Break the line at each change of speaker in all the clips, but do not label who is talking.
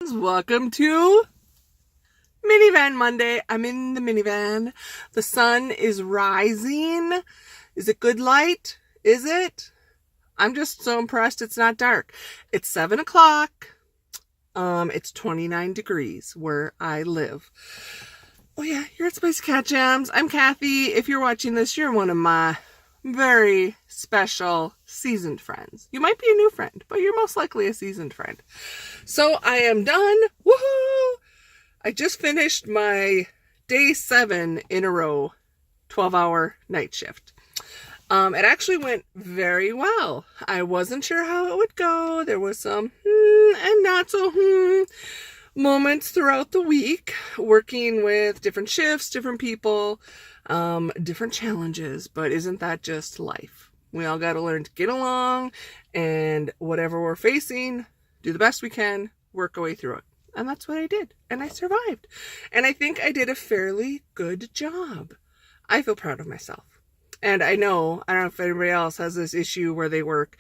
Welcome to MiniVan Monday. I'm in the minivan. The sun is rising. Is it good light? Is it? I'm just so impressed it's not dark. It's 7 o'clock. It's 29 degrees where I live. Oh yeah, you're at Spicy Cat Jams. I'm Kathy. If you're watching this, you're one of my very special seasoned friends. You might be a new friend, but you're most likely a seasoned friend. So I am done. Woohoo! I just finished my day 7 in a row 12-hour night shift. It actually went very well. I wasn't sure how it would go. There was some and not so moments throughout the week, working with different shifts, different people, different challenges, but isn't that just life? We all got to learn to get along, and whatever we're facing, do the best we can, work our way through it. And that's what I did, and I survived. And I think I did a fairly good job. I feel proud of myself. And I don't know if anybody else has this issue where they work.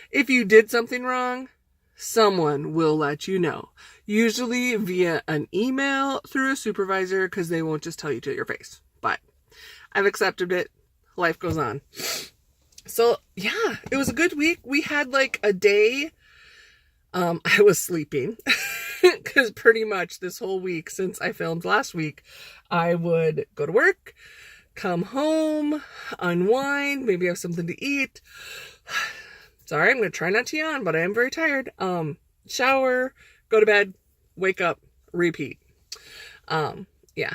If you did something wrong, someone will let you know. Usually via an email through a supervisor, because they won't just tell you to your face. But I've accepted it. Life goes on. So yeah, it was a good week. We had like a day. I was sleeping because pretty much this whole week since I filmed last week, I would go to work, come home, unwind, maybe have something to eat. Sorry, I'm going to try not to yawn, but I am very tired. Shower, go to bed, wake up, repeat. Yeah.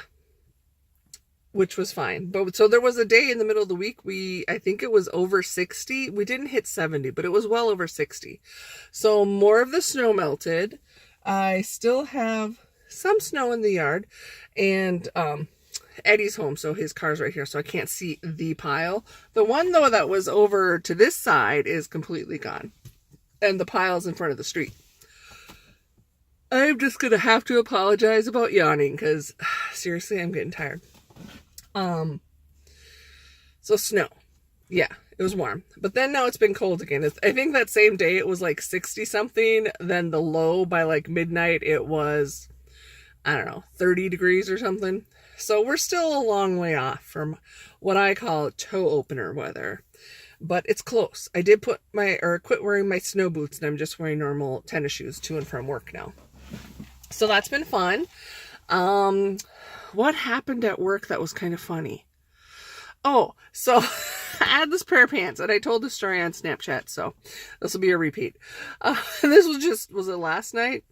Which was fine. But so there was a day in the middle of the week, I think it was over 60. We didn't hit 70, but it was well over 60. So more of the snow melted. I still have some snow in the yard, and Eddie's home, so his car's right here, so I can't see the pile. The one, though, that was over to this side is completely gone, and the pile's in front of the street. I'm just gonna have to apologize about yawning, because seriously, I'm getting tired. So snow. Yeah, it was warm. But then now it's been cold again. I think that same day it was like 60 something. Then the low by like midnight, it was, I don't know, 30 degrees or something. So we're still a long way off from what I call toe opener weather. But it's close. I did quit wearing my snow boots, and I'm just wearing normal tennis shoes to and from work now. So that's been fun. What happened at work that was kind of funny? Oh, so I had this pair of pants, and I told the story on Snapchat, so this will be a repeat. This was it last night?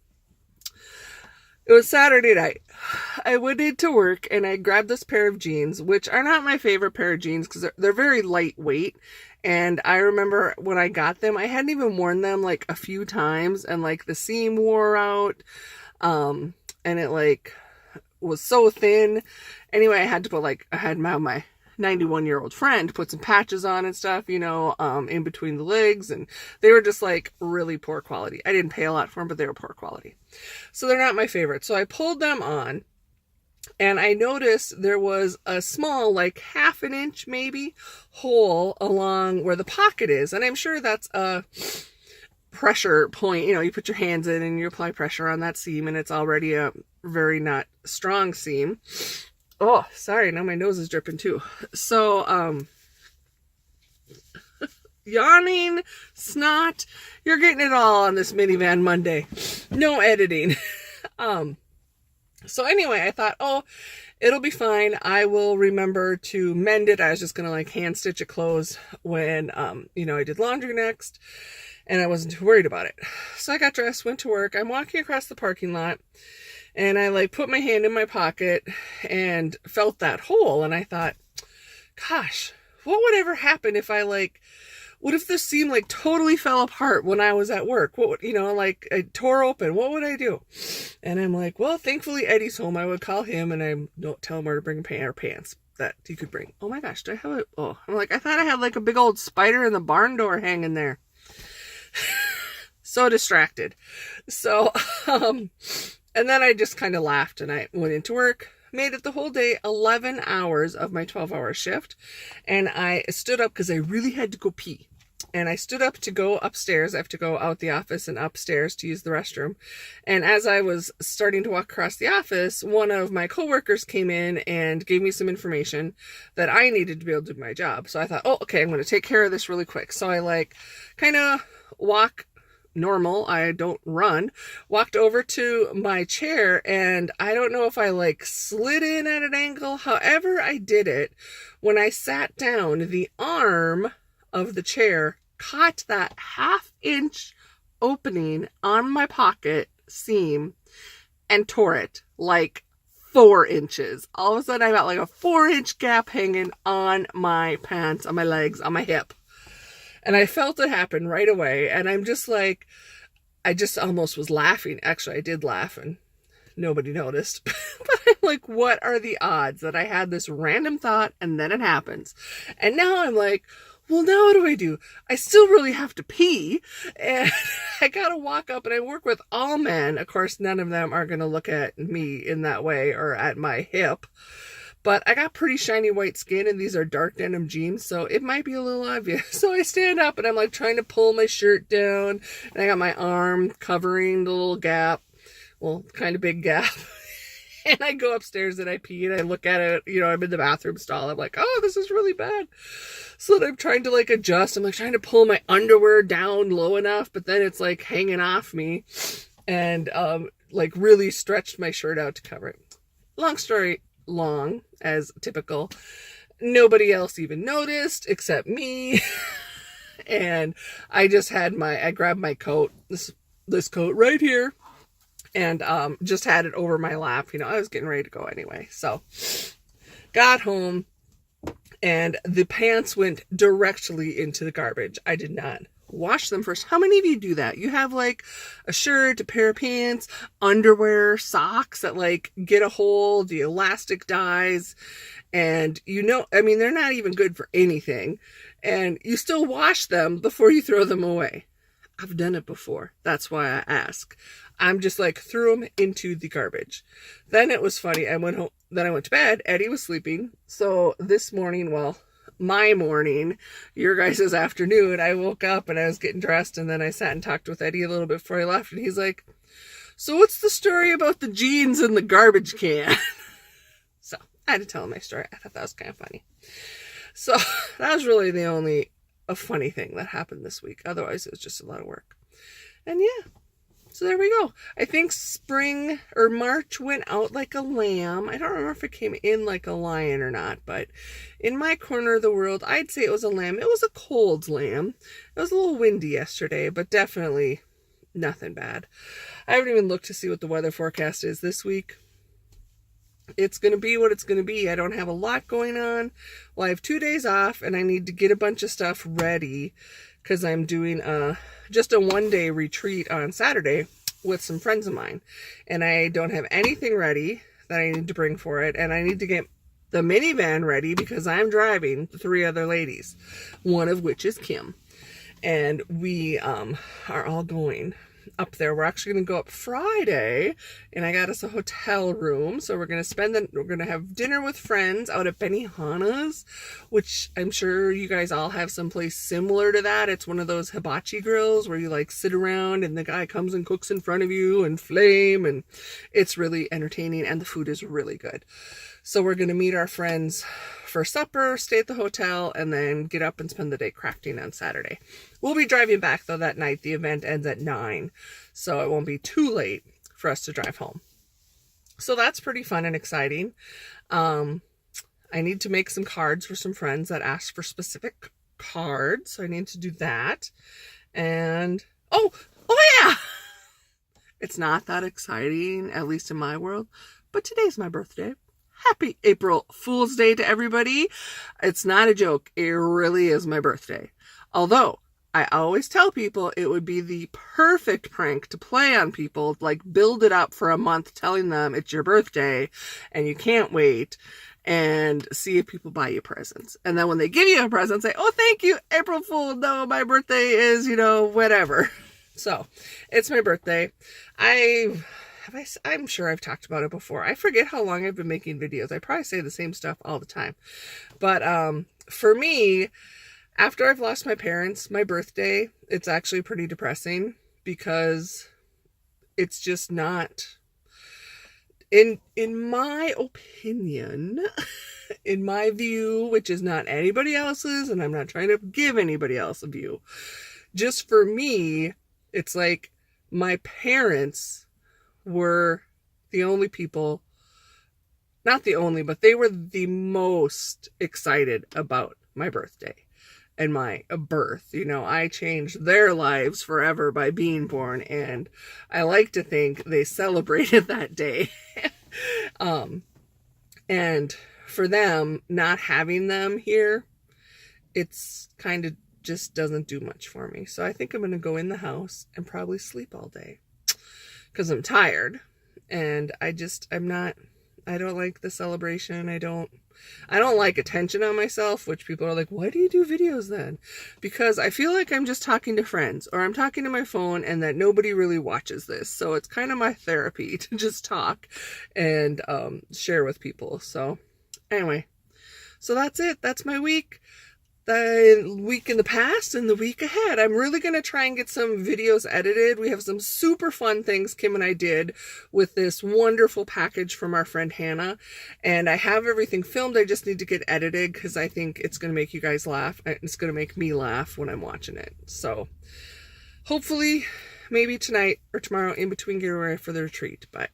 It was Saturday night. I went into work, and I grabbed this pair of jeans, which are not my favorite pair of jeans, because they're very lightweight, and I remember when I got them, I hadn't even worn them, like, a few times, and, like, the seam wore out, and it, like, was so thin. Anyway, I had to I had my 91-year-old friend put some patches on and stuff, in between the legs, and they were just like really poor quality. I didn't pay a lot for them, but they were poor quality. So they're not my favorite. So I pulled them on, and I noticed there was a small, like half an inch maybe, hole along where the pocket is. And I'm sure that's a pressure point. You put your hands in and you apply pressure on that seam, and it's already a very not strong seam. Oh, sorry, now my nose is dripping too. So, yawning, snot, you're getting it all on this MiniVan Monday. No editing. So anyway, I thought, it'll be fine. I will remember to mend it. I was just going to like hand stitch it closed when, I did laundry next, and I wasn't too worried about it. So I got dressed, went to work. I'm walking across the parking lot, and I put my hand in my pocket and felt that hole. And I thought, gosh, what would ever happen if what if this seam totally fell apart when I was at work? What would, it tore open? What would I do? And I'm like, well, thankfully Eddie's home. I would call him, and I don't tell him where to bring pants that he could bring. Oh my gosh, do I have I'm like, I thought I had a big old spider in the barn door hanging there. So distracted. So, and then I just kind of laughed, and I went into work, made it the whole day, 11 hours of my 12-hour shift. And I stood up because I really had to go pee. and I stood up to go upstairs. I have to go out the office and upstairs to use the restroom. And as I was starting to walk across the office, one of my coworkers came in and gave me some information that I needed to be able to do my job. So I thought, oh, okay, I'm going to take care of this really quick. So I like kind of walk normal. I don't run. Walked over to my chair, and I don't know if I like slid in at an angle. However I did it, when I sat down, the arm of the chair caught that 1/2 inch opening on my pocket seam and tore it like 4 inches. All of a sudden I got like a 4-inch gap hanging on my pants, on my legs, on my hip. And I felt it happen right away. And I'm just like, I just almost was laughing. Actually, I did laugh and nobody noticed. But I'm like, what are the odds that I had this random thought and then it happens? And now I'm like, well, now what do I do? I still really have to pee. And I got to walk up, and I work with all men. Of course, none of them are going to look at me in that way or at my hip. But I got pretty shiny white skin, and these are dark denim jeans, so it might be a little obvious. So I stand up, and I'm like trying to pull my shirt down, and I got my arm covering the little gap, well, kind of big gap. And I go upstairs and I pee, and I look at it, you know, I'm in the bathroom stall. I'm like, oh, this is really bad. So then I'm trying to like adjust. I'm like trying to pull my underwear down low enough, but then it's like hanging off me, and like really stretched my shirt out to cover it. Long story long, as typical, nobody else even noticed except me. And I just had I grabbed my coat, this coat right here, and just had it over my lap. You know, I was getting ready to go anyway. So got home, and the pants went directly into the garbage. I did not wash them first. How many of you do that? You have like a shirt, a pair of pants, underwear, socks that like get a hole, the elastic dies, and you know, I mean, they're not even good for anything, and you still wash them before you throw them away. I've done it before. That's why I ask. I'm just like threw them into the garbage. Then it was funny. I went home. Then I went to bed. Eddie was sleeping. So this morning, well, my morning, your guys' afternoon, I woke up and I was getting dressed, and then I sat and talked with Eddie a little bit before he left, and he's like, so what's the story about the jeans in the garbage can? So I had to tell him my story. I thought that was kind of funny. So that was really the only funny thing that happened this week. Otherwise, it was just a lot of work. And yeah, so there we go. I think spring or March went out like a lamb. I don't remember if it came in like a lion or not, but in my corner of the world, I'd say it was a lamb. It was a cold lamb. It was a little windy yesterday, but definitely nothing bad. I haven't even looked to see what the weather forecast is this week. It's going to be what it's going to be. I don't have a lot going on. Well, I have 2 days off, and I need to get a bunch of stuff ready because I'm doing just a 1-day retreat on Saturday with some friends of mine. And I don't have anything ready that I need to bring for it. And I need to get the minivan ready because I'm driving 3 other ladies, one of which is Kim. And we are all going up there. We're actually going to go up Friday, and I got us a hotel room. So we're going to have dinner with friends out at Benihana's, which I'm sure you guys all have someplace similar to that. It's one of those hibachi grills where you like sit around and the guy comes and cooks in front of you and flame, and it's really entertaining, and the food is really good. So we're going to meet our friends for supper, stay at the hotel, and then get up and spend the day crafting on Saturday. We'll be driving back, though, that night. The event ends at 9, so it won't be too late for us to drive home. So that's pretty fun and exciting. I need to make some cards for some friends that asked for specific cards, so I need to do that. And, oh yeah! It's not that exciting, at least in my world, but today's my birthday. Happy April Fool's Day to everybody. It's not a joke. It really is my birthday. Although, I always tell people it would be the perfect prank to play on people, like build it up for a month telling them it's your birthday and you can't wait, and see if people buy you presents. And then when they give you a present, say, oh, thank you, April Fool. No, my birthday is, whatever. So, it's my birthday. I'm sure I've talked about it before. I forget how long I've been making videos. I probably say the same stuff all the time. But for me, After I've lost my parents, my birthday, it's actually pretty depressing because it's just not, in my opinion, in my view, which is not anybody else's, and I'm not trying to give anybody else a view. Just for me, it's like my parents were the only people, not the only, but they were the most excited about my birthday and my birth. You know, I changed their lives forever by being born, and I like to think they celebrated that day. And for them, not having them here, it's kind of just doesn't do much for me. So I think I'm going to go in the house and probably sleep all day because I'm tired, and I don't like the celebration. I don't like attention on myself, which people are like, why do you do videos then? Because I feel like I'm just talking to friends, or I'm talking to my phone, and that nobody really watches this. So it's kind of my therapy to just talk and share with people. So anyway, so that's it. That's my week. The week in the past and the week ahead. I'm really going to try and get some videos edited. We have some super fun things Kim and I did with this wonderful package from our friend Hannah. And I have everything filmed. I just need to get edited because I think it's going to make you guys laugh. It's going to make me laugh when I'm watching it. So hopefully maybe tonight or tomorrow in between getting ready for the retreat. But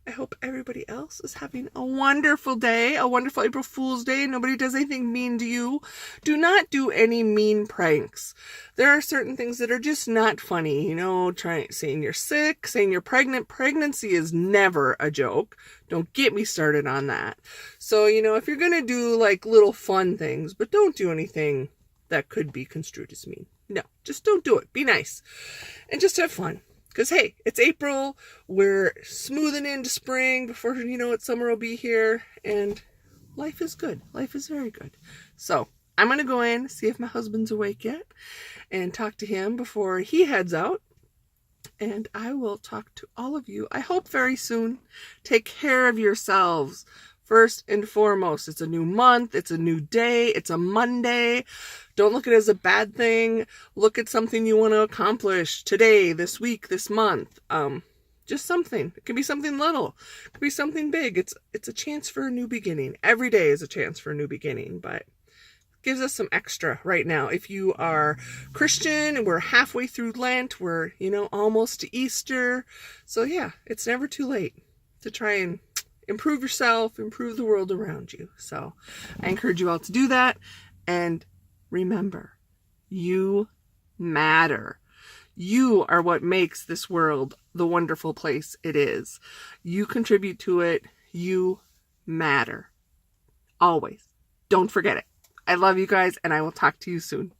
I hope everybody else is having a wonderful day, a wonderful April Fool's Day. Nobody does anything mean to you. Do not do any mean pranks. There are certain things that are just not funny. You know, saying you're sick, saying you're pregnant. Pregnancy is never a joke. Don't get me started on that. So, you know, if you're going to do like little fun things, but don't do anything that could be construed as mean. No, just don't do it. Be nice and just have fun. Because, hey, it's April, we're smoothing into spring, before you know it, summer will be here, and life is good. Life is very good. So, I'm going to go in, see if my husband's awake yet, and talk to him before he heads out, and I will talk to all of you, I hope very soon. Take care of yourselves. First and foremost, it's a new month, it's a new day, it's a Monday. Don't look at it as a bad thing. Look at something you want to accomplish today, this week, this month. Just something. It can be something little. It could be something big. It's a chance for a new beginning. Every day is a chance for a new beginning, but it gives us some extra right now. If you are Christian and we're halfway through Lent, we're, you know, almost to Easter. So yeah, it's never too late to try and improve yourself, improve the world around you. So I encourage you all to do that. And remember, you matter. You are what makes this world the wonderful place it is. You contribute to it. You matter. Always. Don't forget it. I love you guys, and I will talk to you soon.